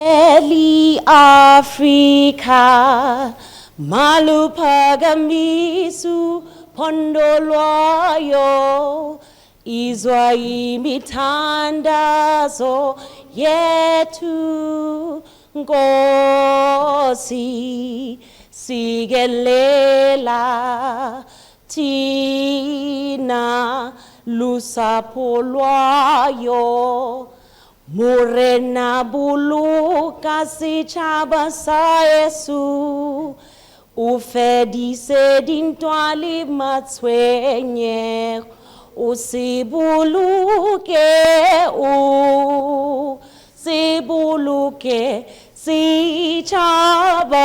Eli Africa maluphakamisu phondo lwayo izwa imithandazo yethu Nkosi sikelela thina lusapho lwayo Morena buluka setšhaba sa Yesu o fedise dintwa le matshwenyego o se boloke setšhaba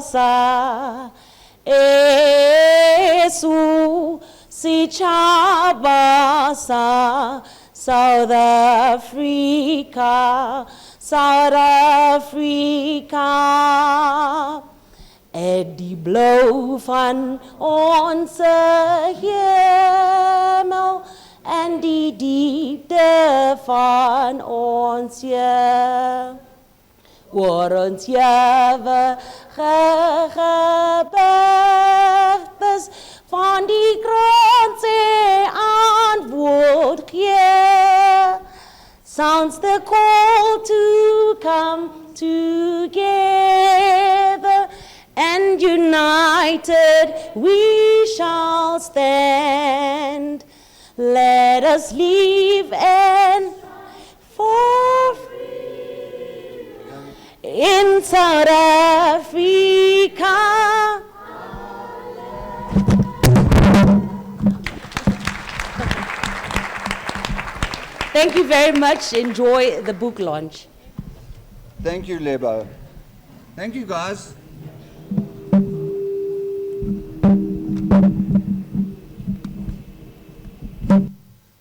sa Yesu setšhaba sa South Africa, South Africa. Die blauw van onze hemel en die diepte van ons je. Oor ons jewige gebergtes van die grond se antwoord gee. Sounds the call to come together and united we shall stand. Let us live and for freedom in South Africa. Thank you very much. Enjoy the book launch. Thank you, Lebo. Thank you, guys.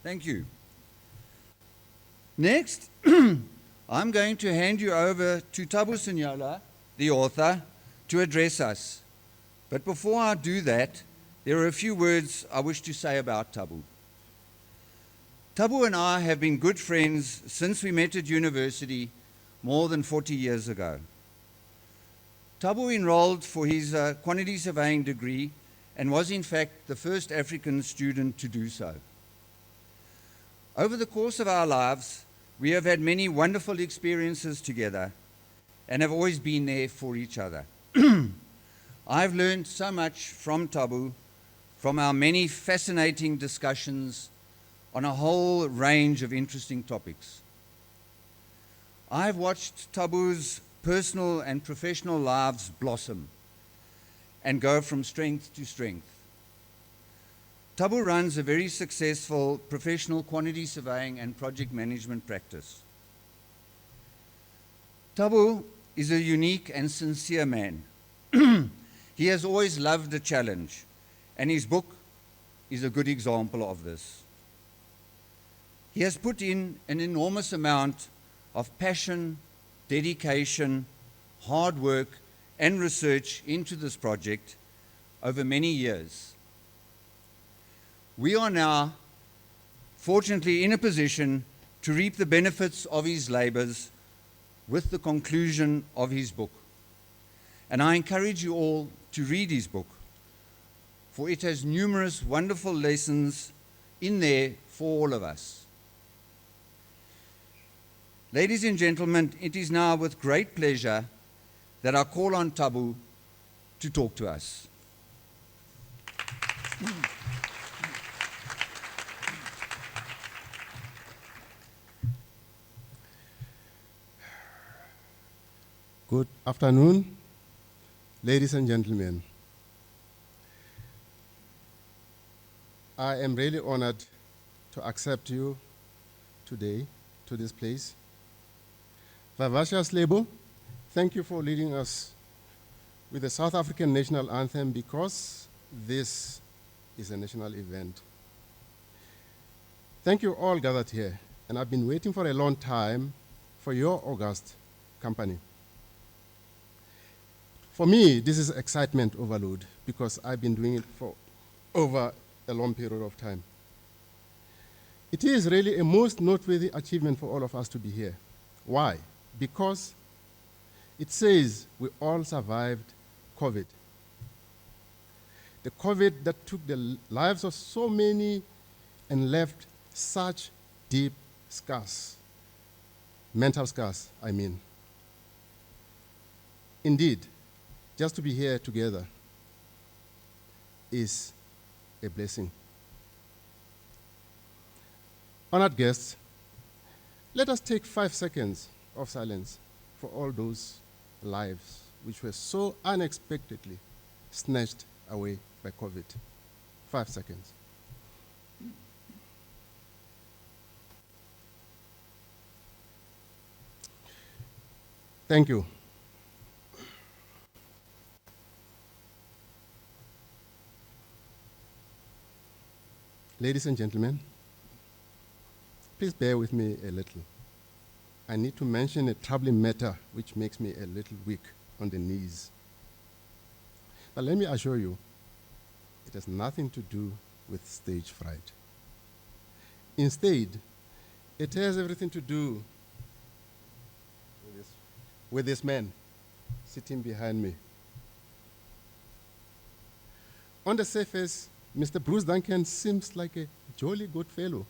Thank you. Next, I'm going to hand you over to Thabo Sinyala, the author, to address us. But before I do that, there are a few words I wish to say about Thabo. Thabo and I have been good friends since we met at university more than 40 years ago. Thabo enrolled for his quantity surveying degree and was in fact the first African student to do so. Over the course of our lives, we have had many wonderful experiences together and have always been there for each other. I've learned so much from Thabo, from our many fascinating discussions on a whole range of interesting topics. I've watched Thabo's personal and professional lives blossom and go from strength to strength. Thabo runs a very successful professional quantity surveying and project management practice. Thabo is a unique and sincere man. He has always loved a challenge, and his book is a good example of this. He has put in an enormous amount of passion, dedication, hard work, and research into this project over many years. We are now, fortunately, in a position to reap the benefits of his labors with the conclusion of his book. And I encourage you all to read his book, for it has numerous wonderful lessons in there for all of us. Ladies and gentlemen, it is now with great pleasure that I call on Thabo to talk to us. Good afternoon, ladies and gentlemen. I am really honored to accept you today to this place. Vivacious Lebo, thank you for leading us with the South African national anthem, because this is a national event. Thank you all gathered here, and I've been waiting for a long time for your august company. For me, this is excitement overload, because I've been doing it for over a long period of time. It is really a most noteworthy achievement for all of us to be here. Why? Because It says we all survived COVID. The COVID that took the lives of so many and left such deep scars, mental scars, I mean. Indeed, just to be here together is a blessing. Honored guests, let us take 5 seconds of silence for all those lives which were so unexpectedly snatched away by COVID. 5 seconds. Thank you. Ladies and gentlemen, please bear with me a little. I need to mention a troubling matter which makes me a little weak on the knees. But let me assure you, it has nothing to do with stage fright. Instead, it has everything to do with this man sitting behind me. On the surface, Mr. Bruce Duncan seems like a jolly good fellow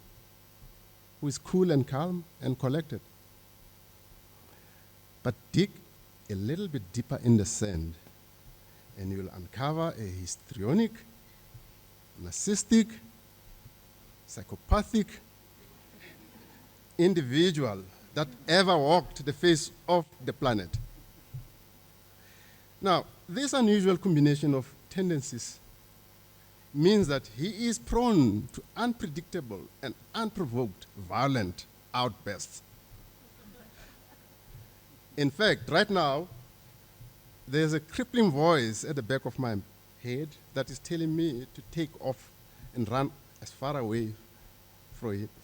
who is cool and calm and collected. But dig a little bit deeper in the sand, and you'll uncover a histrionic, narcissistic, psychopathic individual that ever walked the face of the planet. Now, this unusual combination of tendencies means that he is prone to unpredictable and unprovoked violent outbursts. In fact, right now, there's a crippling voice at the back of my head that is telling me to take off and run as far away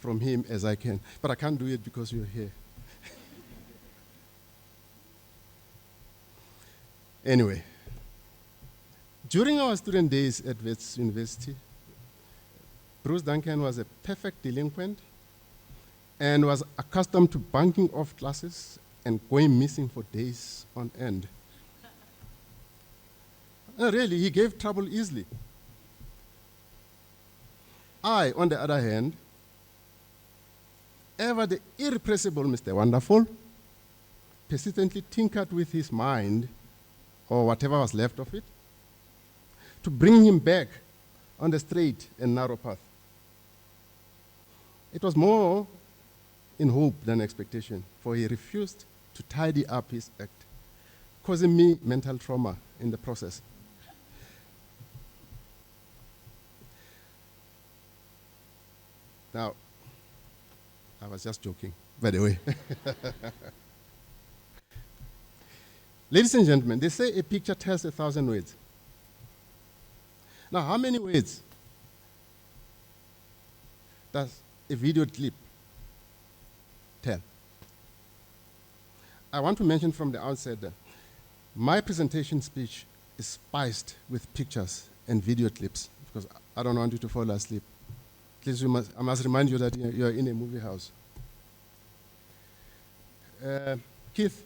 from him as I can. But I can't do it because you're here. Anyway, during our student days at Wits University, Bruce Duncan was a perfect delinquent and was accustomed to bunking off classes and going missing for days on end. Really, he gave trouble easily. I, on the other hand, ever the irrepressible Mr. Wonderful, persistently tinkered with his mind, or whatever was left of it, to bring him back on the straight and narrow path. It was more in hope than expectation, for he refused to tidy up his act, causing me mental trauma in the process. Now, I was just joking, by the way. Ladies and gentlemen, they say a picture tells 1,000 words. Now, how many words does a video clip tell? I want to mention from the outset that my presentation speech is spiced with pictures and video clips because I don't want you to fall asleep. Please, I must remind you that you are in a movie house. Keith.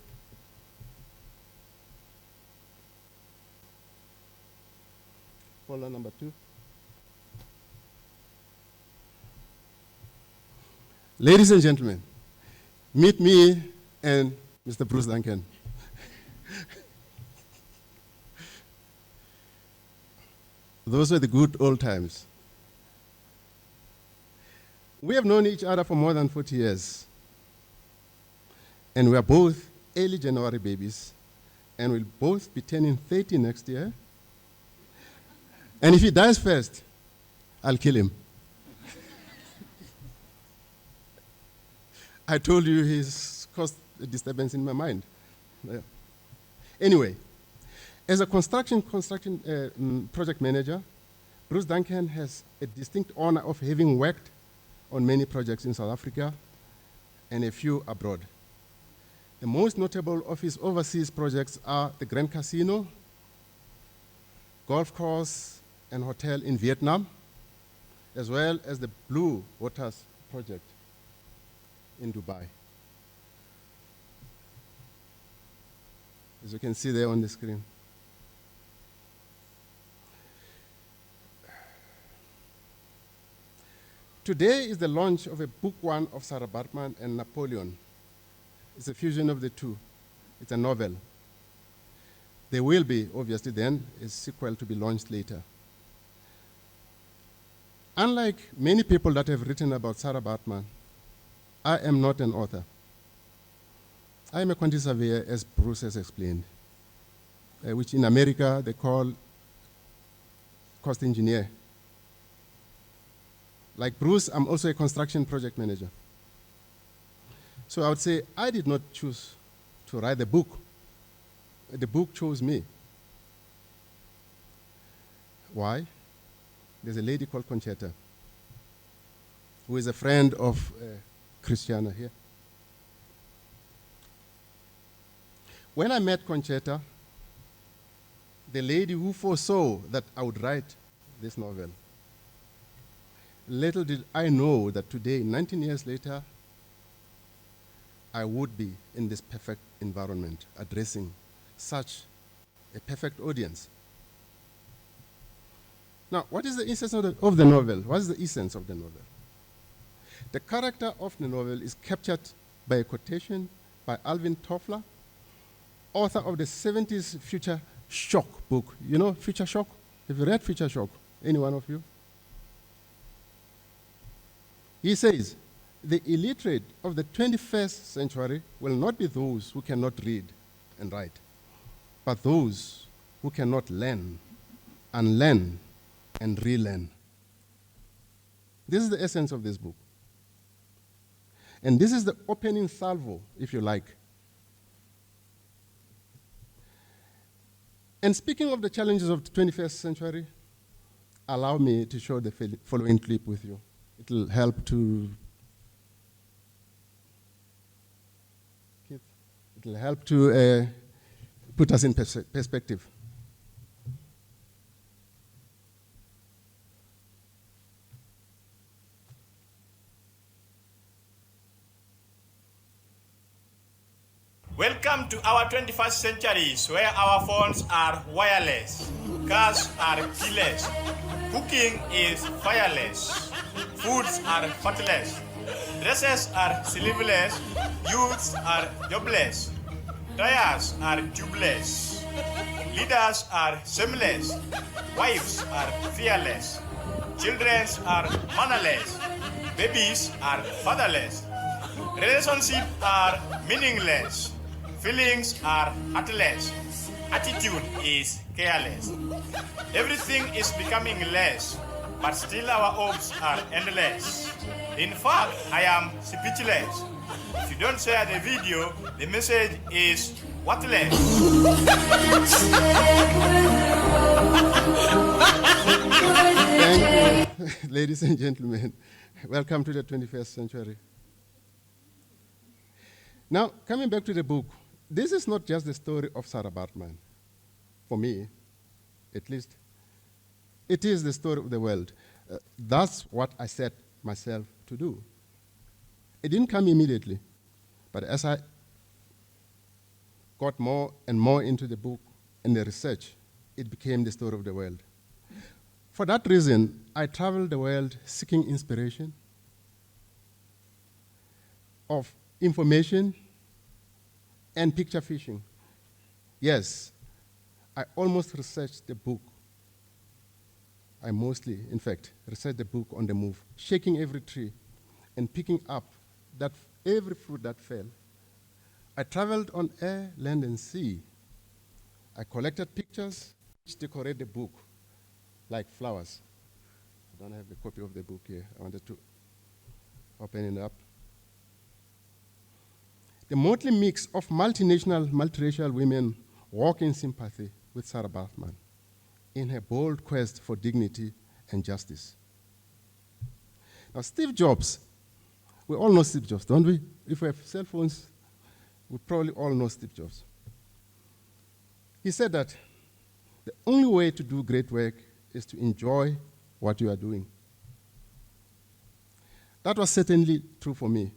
Folder number 2. Ladies and gentlemen, meet me and Mr. Bruce Duncan. Those were the good old times. We have known each other for more than 40 years. And we are both early January babies, and we'll both be turning 30 next year. And if he dies first, I'll kill him. I told you he's caused a disturbance in my mind. Yeah. Anyway, as a construction project manager, Bruce Duncan has a distinct honor of having worked on many projects in South Africa and a few abroad. The most notable of his overseas projects are the Grand Casino, golf course and hotel in Vietnam, as well as the Blue Waters project in Dubai. as you can see there on the screen. Today is the launch of a book one of Sarah Baartman and Napoleon. It's a fusion of the two. It's a novel. There will be, obviously then, a sequel to be launched later. Unlike many people that have written about Sarah Baartman, I am not an author. I am a quantity surveyor, as Bruce has explained, which in America they call cost engineer. Like Bruce, I'm also a construction project manager. So I would say I did not choose to write the book. The book chose me. Why? There's a lady called Conchetta, who is a friend of Christiana here. When I met Conchetta, the lady who foresaw that I would write this novel, little did I know that today, 19 years later, I would be in this perfect environment, addressing such a perfect audience. Now, what is the essence of the novel? What is the essence of the novel? The character of the novel is captured by a quotation by Alvin Toffler, author of the 70s Future Shock book. You know Future Shock? Have you read Future Shock? Any one of you? He says, the illiterate of the 21st century will not be those who cannot read and write, but those who cannot learn, unlearn, and relearn. This is the essence of this book. And this is the opening salvo, if you like. And speaking of the challenges of the 21st century, allow me to show the following clip with you. It will help to put us in perspective. Welcome to our 21st centuries, where our phones are wireless, cars are keyless, cooking is fireless, foods are fatless, dresses are sleeveless, youths are jobless, tires are tubeless, leaders are shameless, wives are fearless, children are mannerless, babies are fatherless, relationships are meaningless, feelings are heartless, attitude is careless. Everything is becoming less, but still our hopes are endless. In fact, I am speechless. If you don't share the video, the message is worthless. Thank you, ladies and gentlemen. Welcome to the 21st century. Now, coming back to the book, this is not just the story of Sarah Baartman. For me, at least, it is the story of the world. That's what I set myself to do. It didn't come immediately, but as I got more and more into the book and the research, it became the story of the world. For that reason, I traveled the world seeking inspiration, of information, and picture fishing. Yes, I almost researched the book. I mostly, in fact, researched the book on the move, shaking every tree and picking up that every fruit that fell. I traveled on air, land, and sea. I collected pictures which decorate the book, like flowers. I don't have a copy of the book here. I wanted to open it up. The motley mix of multinational, multiracial women walk in sympathy with Sarah Baartman in her bold quest for dignity and justice. Now, Steve Jobs, we all know Steve Jobs, don't we? If we have cell phones, we probably all know Steve Jobs. He said that the only way to do great work is to enjoy what you are doing. That was certainly true for me.